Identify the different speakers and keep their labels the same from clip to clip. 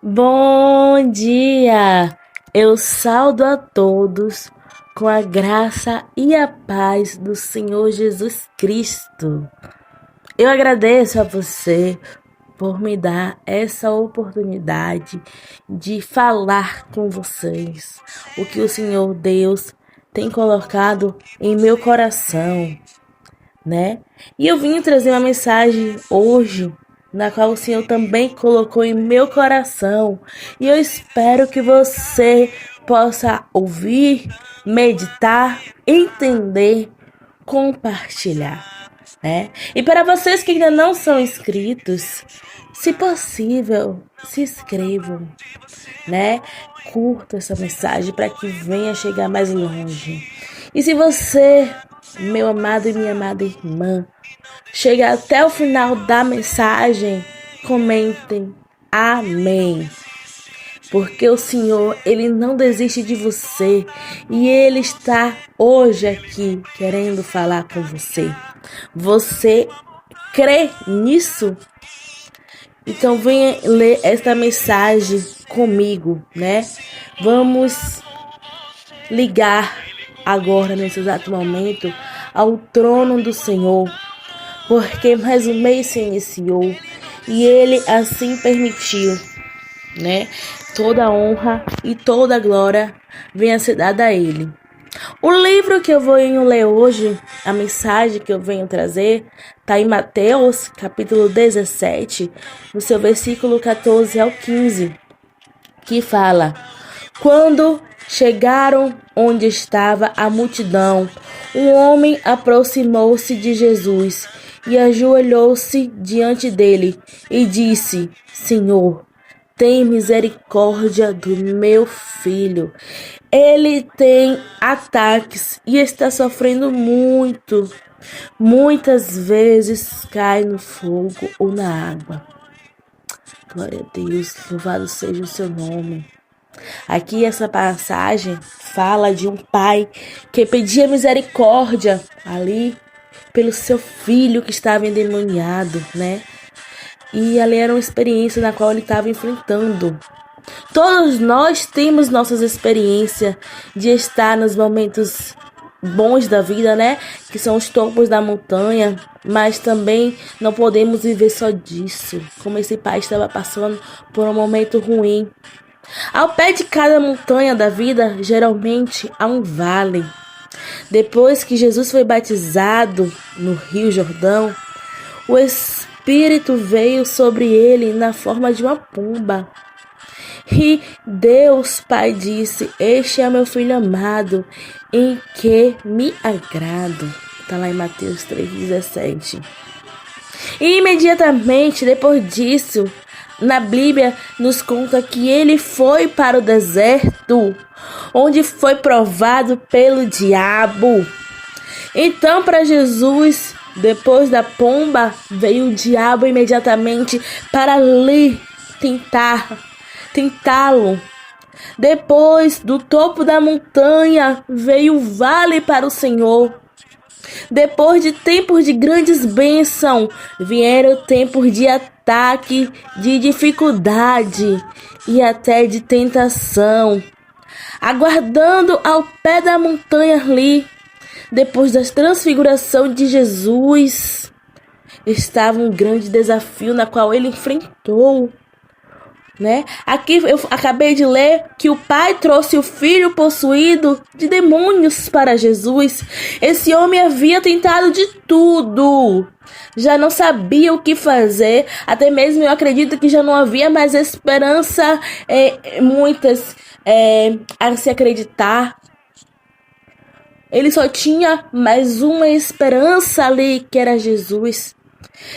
Speaker 1: Bom dia! Eu saúdo a todos com a graça e a paz do Senhor Jesus Cristo. Eu agradeço a você por me dar essa oportunidade de falar com vocês o que o Senhor Deus tem colocado em meu coração, né? E eu vim trazer uma mensagem hoje na qual o Senhor também colocou em meu coração. E eu espero que você possa ouvir, meditar, entender, compartilhar, né? E para vocês que ainda não são inscritos, se possível, se inscrevam, né? Curta essa mensagem para que venha chegar mais longe. E se você, meu amado e minha amada irmã, chega até o final da mensagem, comentem amém. Porque o Senhor, Ele não desiste de você e Ele está hoje aqui querendo falar com você. Você crê nisso? Então venha ler esta mensagem comigo, né? Vamos ligar agora, nesse exato momento, ao trono do Senhor, porque mais um mês se iniciou e Ele assim permitiu, né? Toda honra e toda glória venha ser dada a Ele. O livro que eu venho ler hoje, a mensagem que eu venho trazer, está em Mateus, capítulo 17, no seu versículo 14 ao 15, que fala: Quando chegaram onde estava a multidão, um homem aproximou-se de Jesus e ajoelhou-se diante dele e disse: Senhor, tem misericórdia do meu filho. Ele tem ataques e está sofrendo muito. Muitas vezes cai no fogo ou na água. Glória a Deus, louvado seja o seu nome. Aqui essa passagem fala de um pai que pedia misericórdia ali pelo seu filho que estava endemoniado, né? E ali era uma experiência na qual ele estava enfrentando. Todos nós temos nossas experiências de estar nos momentos bons da vida, né? Que são os topos da montanha, mas também não podemos viver só disso. Como esse pai estava passando por um momento ruim. Ao pé de cada montanha da vida, geralmente há um vale. Depois que Jesus foi batizado no Rio Jordão, o Espírito veio sobre ele na forma de uma pomba. E Deus Pai disse: Este é meu filho amado, em que me agrado. Está lá em Mateus 3,17. E imediatamente depois disso, na Bíblia nos conta que ele foi para o deserto, onde foi provado pelo diabo. Então, para Jesus, depois da pomba, veio o diabo imediatamente para ali tentá-lo. Depois do topo da montanha, veio o vale para o Senhor. Depois de tempos de grandes bênçãos, vieram tempos de ataque, de dificuldade e até de tentação. Aguardando ao pé da montanha ali, depois da transfiguração de Jesus, estava um grande desafio na qual ele enfrentou, né? Aqui eu acabei de ler que o pai trouxe o filho possuído de demônios para Jesus. Esse homem havia tentado de tudo, já não sabia o que fazer, até mesmo eu acredito que já não havia mais esperança, muitas a se acreditar. Ele só tinha mais uma esperança ali, que era Jesus.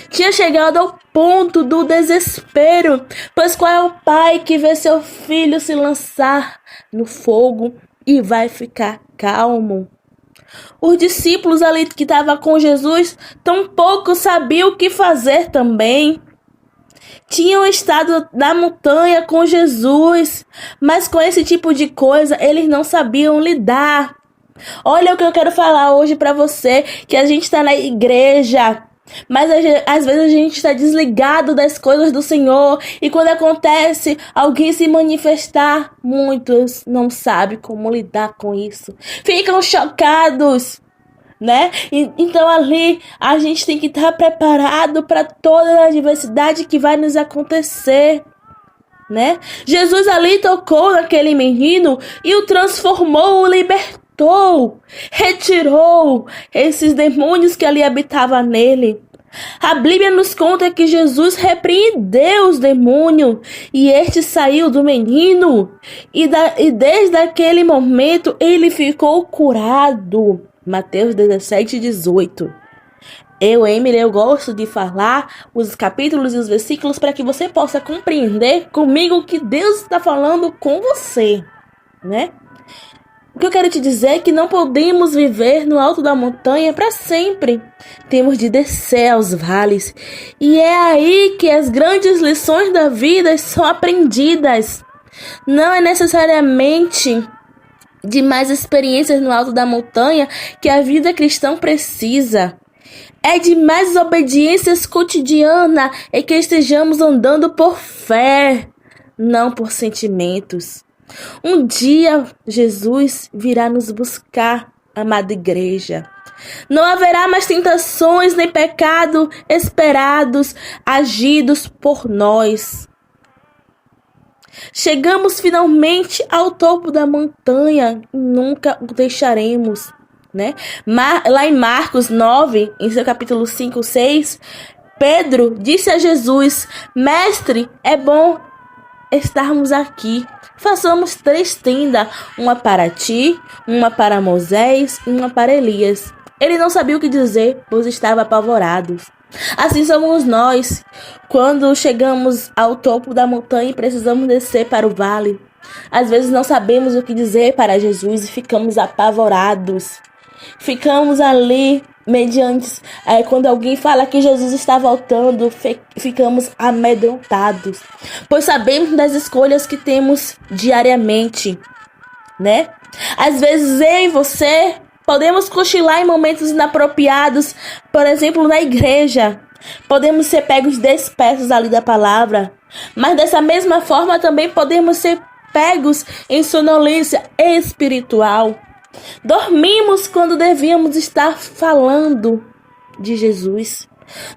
Speaker 1: Tinha chegado ao ponto do desespero, pois qual é o pai que vê seu filho se lançar no fogo e vai ficar calmo? Os discípulos ali que estavam com Jesus tampouco sabiam o que fazer também. Tinham estado na montanha com Jesus, mas com esse tipo de coisa eles não sabiam lidar. Olha o que eu quero falar hoje para você, que a gente está na igreja. Mas às vezes a gente está desligado das coisas do Senhor. E quando acontece alguém se manifestar, muitos não sabem como lidar com isso. Ficam chocados, né? Então ali a gente tem que estar preparado para toda a adversidade que vai nos acontecer, né? Jesus ali tocou naquele menino e o transformou, o libertou, retirou esses demônios que ali habitavam nele. A Bíblia nos conta que Jesus repreendeu os demônios e este saiu do menino e desde aquele momento ele ficou curado. Mateus 17:18. Emily, eu gosto de falar os capítulos e os versículos para que você possa compreender comigo o que Deus está falando com você, né? O que eu quero te dizer é que não podemos viver no alto da montanha para sempre. Temos de descer aos vales. E é aí que as grandes lições da vida são aprendidas. Não é necessariamente de mais experiências no alto da montanha que a vida cristã precisa. É de mais obediências cotidianas e que estejamos andando por fé, não por sentimentos. Um dia Jesus virá nos buscar, amada igreja. Não haverá mais tentações nem pecado esperados, agidos por nós. Chegamos finalmente ao topo da montanha e nunca o deixaremos, né? Lá em Marcos 9, em seu capítulo 5, 6, Pedro disse a Jesus: Mestre, é bom estarmos aqui. Façamos 3 tendas, uma para ti, uma para Moisés e uma para Elias. Ele não sabia o que dizer, pois estava apavorado. Assim somos nós, quando chegamos ao topo da montanha e precisamos descer para o vale. Às vezes não sabemos o que dizer para Jesus e ficamos apavorados. Ficamos ali mediante quando alguém fala que Jesus está voltando, ficamos amedrontados, pois sabemos das escolhas que temos diariamente, né? Às vezes eu e você podemos cochilar em momentos inapropriados, por exemplo, na igreja. Podemos ser pegos dispersos ali da palavra, mas dessa mesma forma também podemos ser pegos em sonolência espiritual. Dormimos quando devíamos estar falando de Jesus.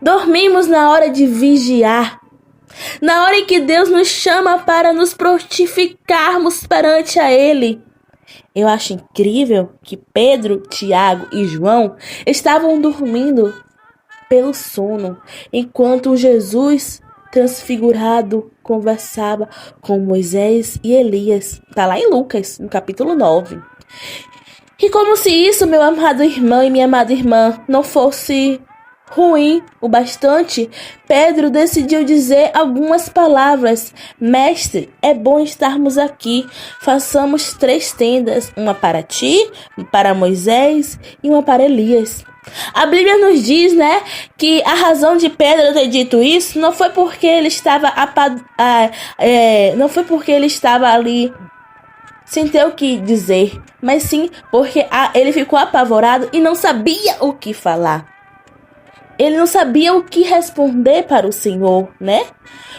Speaker 1: Dormimos na hora de vigiar. Na hora em que Deus nos chama para nos prontificarmos perante a Ele. Eu acho incrível que Pedro, Tiago e João estavam dormindo pelo sono, enquanto Jesus transfigurado conversava com Moisés e Elias. Está lá em Lucas, no capítulo 9. E como se isso, meu amado irmão e minha amada irmã, não fosse ruim o bastante, Pedro decidiu dizer algumas palavras. Mestre, é bom estarmos aqui. Façamos 3 tendas, uma para ti, para Moisés e uma para Elias. A Bíblia nos diz, né, que a razão de Pedro ter dito isso não foi porque ele estava ali sem ter o que dizer, mas sim porque ele ficou apavorado e não sabia o que falar. Ele não sabia o que responder para o Senhor, né?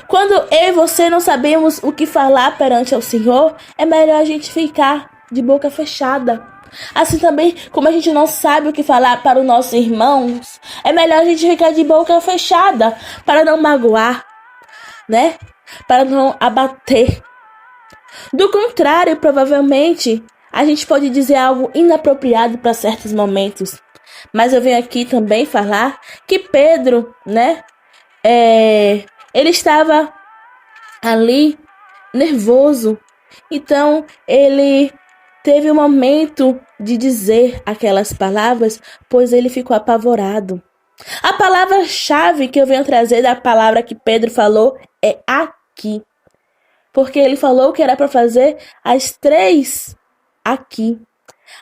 Speaker 1: Quando eu e você não sabemos o que falar perante ao Senhor, é melhor a gente ficar de boca fechada. Assim também, como a gente não sabe o que falar para os nossos irmãos, é melhor a gente ficar de boca fechada para não magoar, né? Para não abater. Do contrário, provavelmente, a gente pode dizer algo inapropriado para certos momentos. Mas eu venho aqui também falar que Pedro, né? Ele estava ali nervoso. Então, ele teve um momento de dizer aquelas palavras, pois ele ficou apavorado. A palavra-chave que eu venho trazer da palavra que Pedro falou é aqui. Porque ele falou que era para fazer as 3 aqui.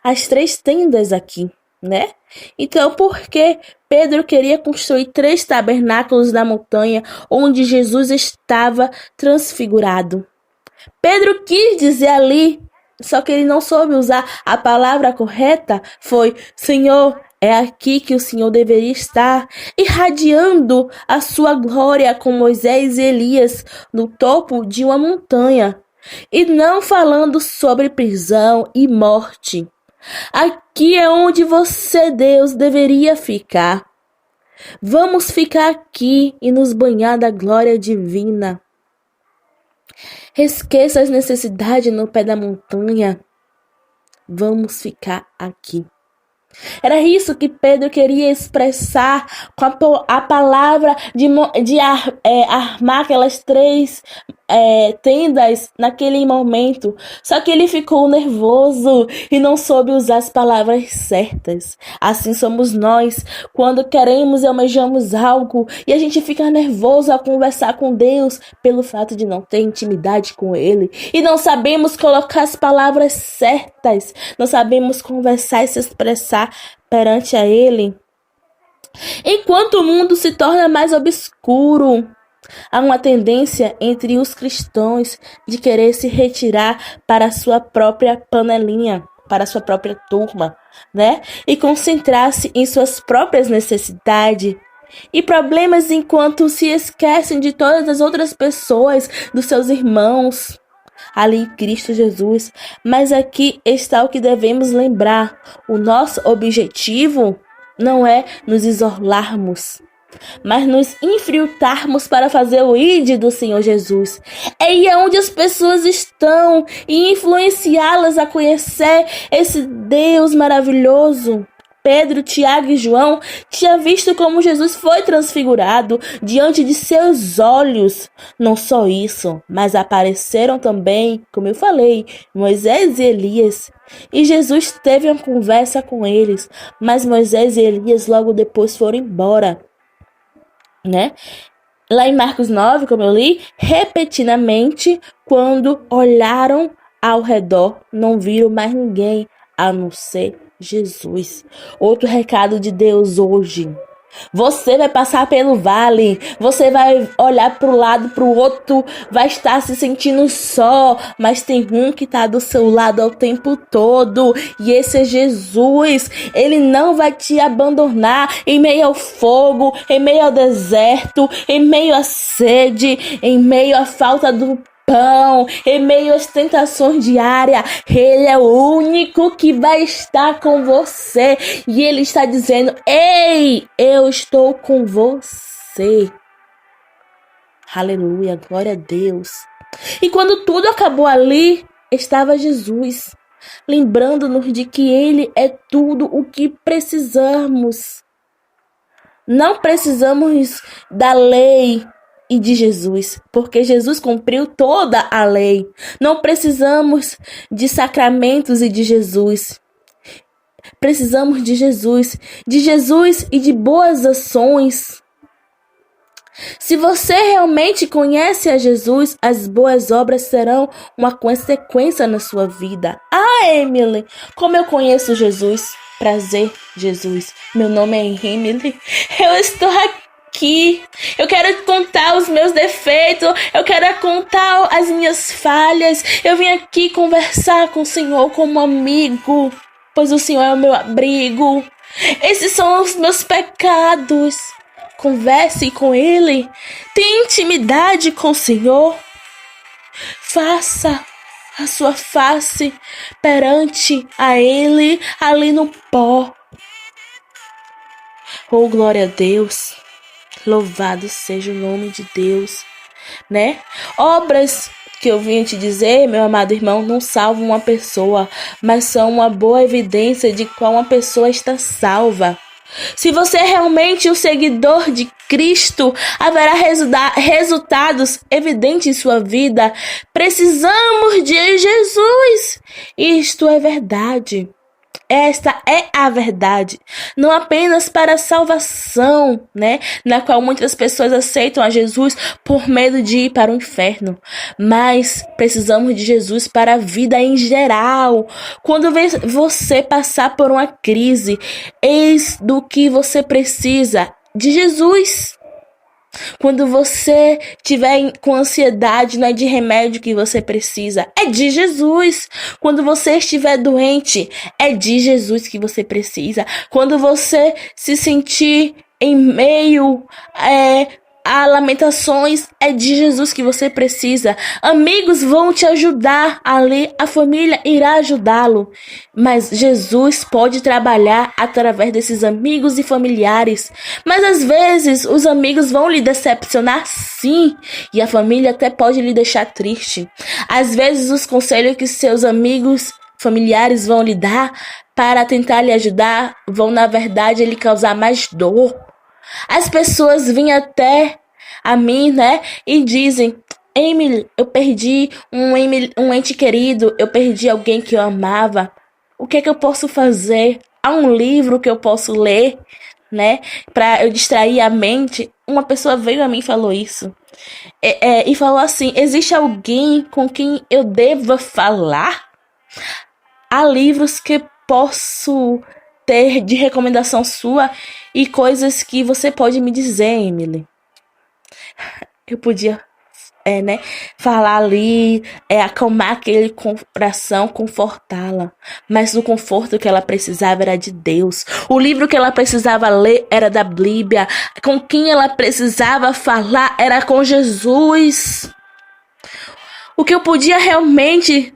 Speaker 1: As 3 tendas aqui, né? Então, por que Pedro queria construir 3 tabernáculos na montanha onde Jesus estava transfigurado? Pedro quis dizer ali, só que ele não soube usar a palavra correta, foi: Senhor, É aqui que o Senhor deveria estar, irradiando a sua glória com Moisés e Elias no topo de uma montanha, e não falando sobre prisão e morte. Aqui é onde você, Deus, deveria ficar. Vamos ficar aqui e nos banhar da glória divina. Esqueça as necessidades no pé da montanha. Vamos ficar aqui. Era isso que Pedro queria expressar com a palavra de armar aquelas três tendas naquele momento. Só que ele ficou nervoso e não soube usar as palavras certas. Assim somos nós, quando queremos e almejamos algo e a gente fica nervoso ao conversar com Deus pelo fato de não ter intimidade com Ele. E não sabemos colocar as palavras certas, não sabemos conversar e se expressar perante a Ele. Enquanto o mundo se torna mais obscuro, há uma tendência entre os cristãos de querer se retirar para a sua própria panelinha, para a sua própria turma, né? E concentrar-se em suas próprias necessidades e problemas enquanto se esquecem de todas as outras pessoas, dos seus irmãos ali em Cristo Jesus. Mas aqui está o que devemos lembrar. O nosso objetivo não é nos isolarmos, mas nos infiltrarmos para fazer o ID do Senhor Jesus. É aí onde as pessoas estão e influenciá-las a conhecer esse Deus maravilhoso. Pedro, Tiago e João tinham visto como Jesus foi transfigurado diante de seus olhos. Não só isso, mas apareceram também, como eu falei, Moisés e Elias. E Jesus teve uma conversa com eles, mas Moisés e Elias logo depois foram embora, né? Lá em Marcos 9, como eu li, repetidamente, quando olharam ao redor, não viram mais ninguém a não ser Jesus. Outro recado de Deus hoje. Você vai passar pelo vale, você vai olhar para o lado, para o outro, vai estar se sentindo só, mas tem um que está do seu lado ao tempo todo, e esse é Jesus. Ele não vai te abandonar em meio ao fogo, em meio ao deserto, em meio à sede, em meio à falta do pão, em meio às tentações diárias. Ele é o único que vai estar com você. E ele está dizendo: ei, eu estou com você. Aleluia, glória a Deus. E quando tudo acabou ali, estava Jesus, lembrando-nos de que Ele é tudo o que precisamos. Não precisamos da lei e de Jesus, porque Jesus cumpriu toda a lei. Não precisamos de sacramentos e de Jesus. Precisamos de Jesus e de boas ações. Se você realmente conhece a Jesus, as boas obras serão uma consequência na sua vida. Ah, Emily, como eu conheço Jesus? Prazer, Jesus. Meu nome é Emily. Eu estou aqui. Eu quero contar os meus defeitos. Eu quero contar as minhas falhas. Eu vim aqui conversar com o Senhor como amigo, pois o Senhor é o meu abrigo. Esses são os meus pecados. Converse com Ele. Tenha intimidade com o Senhor. Faça a sua face perante a Ele ali no pó. Oh, glória a Deus. Louvado seja o nome de Deus, né? Obras que eu vim te dizer, meu amado irmão, não salvam uma pessoa, mas são uma boa evidência de qual uma pessoa está salva. Se você é realmente um seguidor de Cristo, haverá resultados evidentes em sua vida. Precisamos de Jesus. Isto é verdade. Esta é a verdade, não apenas para a salvação, né, na qual muitas pessoas aceitam a Jesus por medo de ir para o inferno, mas precisamos de Jesus para a vida em geral. Quando você passar por uma crise, eis do que você precisa: de Jesus. Quando você tiver com ansiedade, não é de remédio que você precisa, é de Jesus. Quando você estiver doente, é de Jesus que você precisa. Quando você se sentir em meio a lamentações, é de Jesus que você precisa. Amigos vão te ajudar ali, a família irá ajudá-lo, mas Jesus pode trabalhar através desses amigos e familiares. Mas às vezes os amigos vão lhe decepcionar, sim, e a família até pode lhe deixar triste. Às vezes os conselhos que seus amigos familiares vão lhe dar para tentar lhe ajudar vão na verdade lhe causar mais dor. As pessoas vêm até a mim, né, e dizem: Emily, eu perdi um ente querido, eu perdi alguém que eu amava. O que é que eu posso fazer? Há um livro que eu posso ler, né, para eu distrair a mente? Uma pessoa veio a mim e falou isso. E falou assim: existe alguém com quem eu deva falar? Há livros que posso ter de recomendação sua e coisas que você pode me dizer, Emily. Eu podia, falar ali, acalmar aquele coração, confortá-la. Mas o conforto que ela precisava era de Deus. O livro que ela precisava ler era da Bíblia. Com quem ela precisava falar era com Jesus. O que eu podia realmente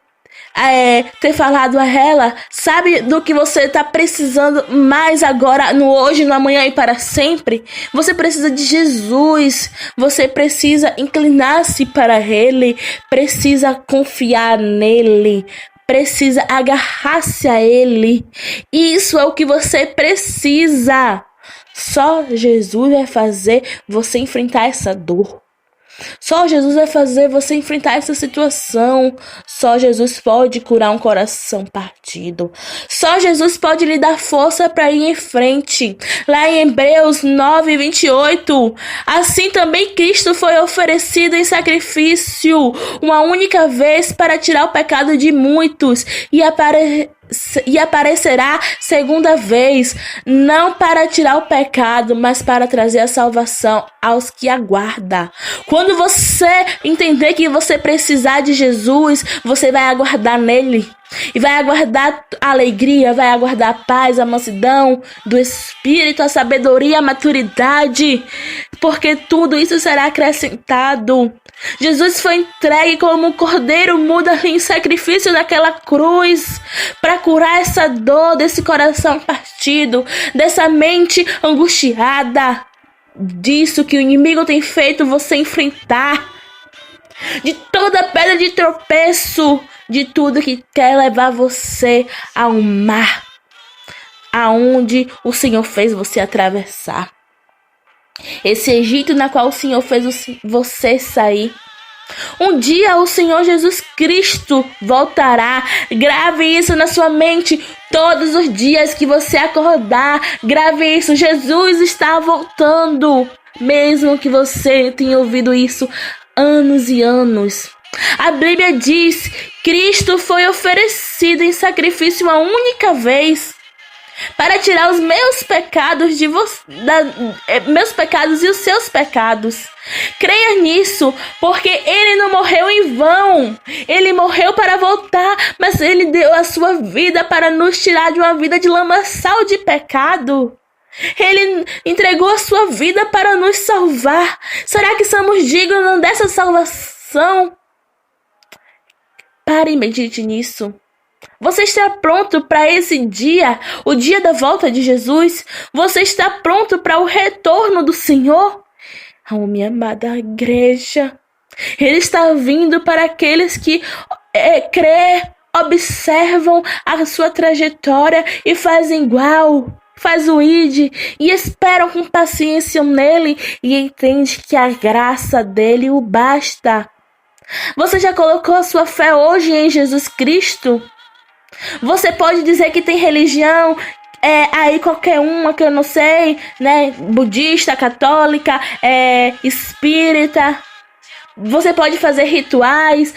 Speaker 1: ter falado a ela: sabe do que você está precisando mais agora, no hoje, no amanhã e para sempre? Você precisa de Jesus. Você precisa inclinar-se para Ele, precisa confiar nele, precisa agarrar-se a Ele. Isso é o que você precisa. Só Jesus vai fazer você enfrentar essa dor. Só Jesus vai fazer você enfrentar essa situação. Só Jesus pode curar um coração partido. Só Jesus pode lhe dar força para ir em frente. Lá em Hebreus 9:28, assim também Cristo foi oferecido em sacrifício uma única vez para tirar o pecado de muitos, e aparecerá segunda vez, não para tirar o pecado, mas para trazer a salvação aos que aguardam. Quando você entender que você precisar de Jesus, você vai aguardar nele. E vai aguardar a alegria, vai aguardar a paz, a mansidão do Espírito, a sabedoria, a maturidade, porque tudo isso será acrescentado. Jesus foi entregue como um cordeiro mudo em sacrifício naquela cruz, para curar essa dor desse coração partido, dessa mente angustiada, disso que o inimigo tem feito você enfrentar, de toda pedra de tropeço, de tudo que quer levar você ao mar, aonde o Senhor fez você atravessar. Esse Egito na qual o Senhor fez você sair. Um dia o Senhor Jesus Cristo voltará. Grave isso na sua mente todos os dias que você acordar. Grave isso. Jesus está voltando. Mesmo que você tenha ouvido isso anos e anos. A Bíblia diz: Cristo foi oferecido em sacrifício uma única vez para tirar os meus pecados meus pecados e os seus pecados. Creia nisso, porque ele não morreu em vão. Ele morreu para voltar, mas ele deu a sua vida para nos tirar de uma vida de lamaçal de pecado. Ele entregou a sua vida para nos salvar. Será que somos dignos dessa salvação? Pare e medite nisso. Você está pronto para esse dia, o dia da volta de Jesus? Você está pronto para o retorno do Senhor? Oh, minha amada igreja, Ele está vindo para aqueles que crê, observam a sua trajetória e fazem igual. Faz o id e esperam com paciência nele e entende que a graça dele o basta. Você já colocou a sua fé hoje em Jesus Cristo? Você pode dizer que tem religião, aí qualquer uma que eu não sei, né? Budista, católica, espírita. Você pode fazer rituais,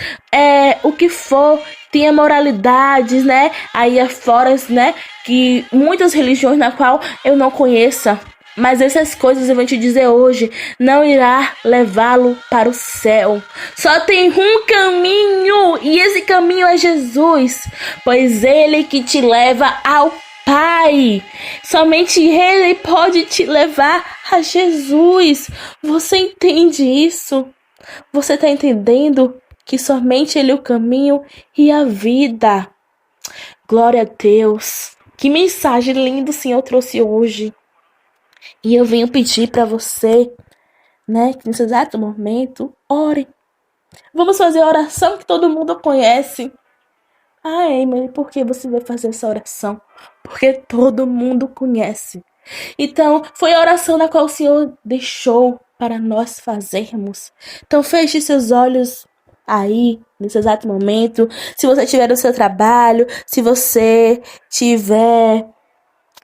Speaker 1: o que for. Tem moralidades, né? Aí afora, né? Que muitas religiões na qual eu não conheça. Mas essas coisas eu vou te dizer hoje, não irá levá-lo para o céu. Só tem um caminho, e esse caminho é Jesus, pois ele que te leva ao Pai. Somente ele pode te levar a Jesus. Você entende isso? Você está entendendo que somente ele é o caminho e a vida? Glória a Deus. Que mensagem linda o Senhor trouxe hoje. E eu venho pedir para você, né, que nesse exato momento, ore. Vamos fazer a oração que todo mundo conhece. Ah, Emily, por que você vai fazer essa oração? Porque todo mundo conhece. Então, foi a oração na qual o Senhor deixou para nós fazermos. Então, feche seus olhos aí, nesse exato momento. Se você estiver no seu trabalho, se você estiver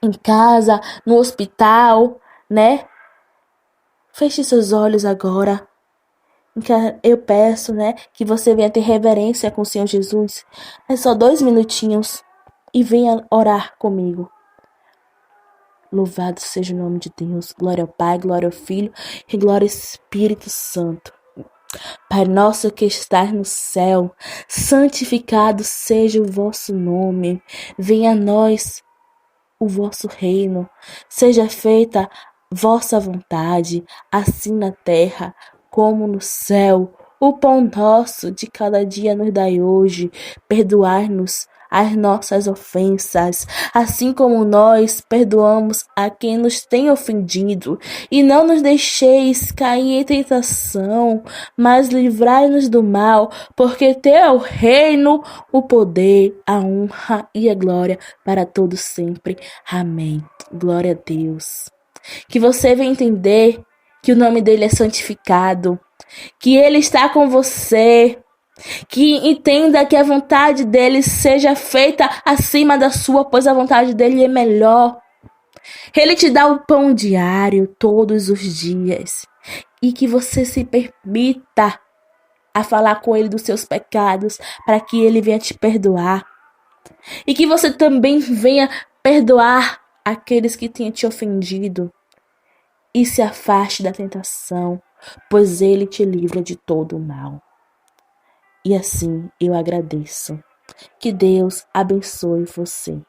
Speaker 1: em casa, no hospital, né? Feche seus olhos agora. Eu peço, né, que você venha ter reverência com o Senhor Jesus. É só 2 minutinhos e venha orar comigo. Louvado seja o nome de Deus. Glória ao Pai, glória ao Filho e glória ao Espírito Santo. Pai nosso que estás no céu, santificado seja o vosso nome. Venha a nós o vosso reino. Seja feita vossa vontade, assim na terra como no céu. O pão nosso de cada dia nos dai hoje. Perdoai-nos as nossas ofensas, assim como nós perdoamos a quem nos tem ofendido. E não nos deixeis cair em tentação, mas livrai-nos do mal, porque teu é o reino, o poder, a honra e a glória para todos sempre. Amém. Glória a Deus. Que você venha entender que o nome dele é santificado, que ele está com você, que entenda que a vontade dele seja feita acima da sua, pois a vontade dele é melhor. Ele te dá o pão diário todos os dias, e que você se permita a falar com ele dos seus pecados, para que ele venha te perdoar, e que você também venha perdoar aqueles que tenham te ofendido. E se afaste da tentação, pois ele te livra de todo o mal. E assim eu agradeço. Que Deus abençoe você.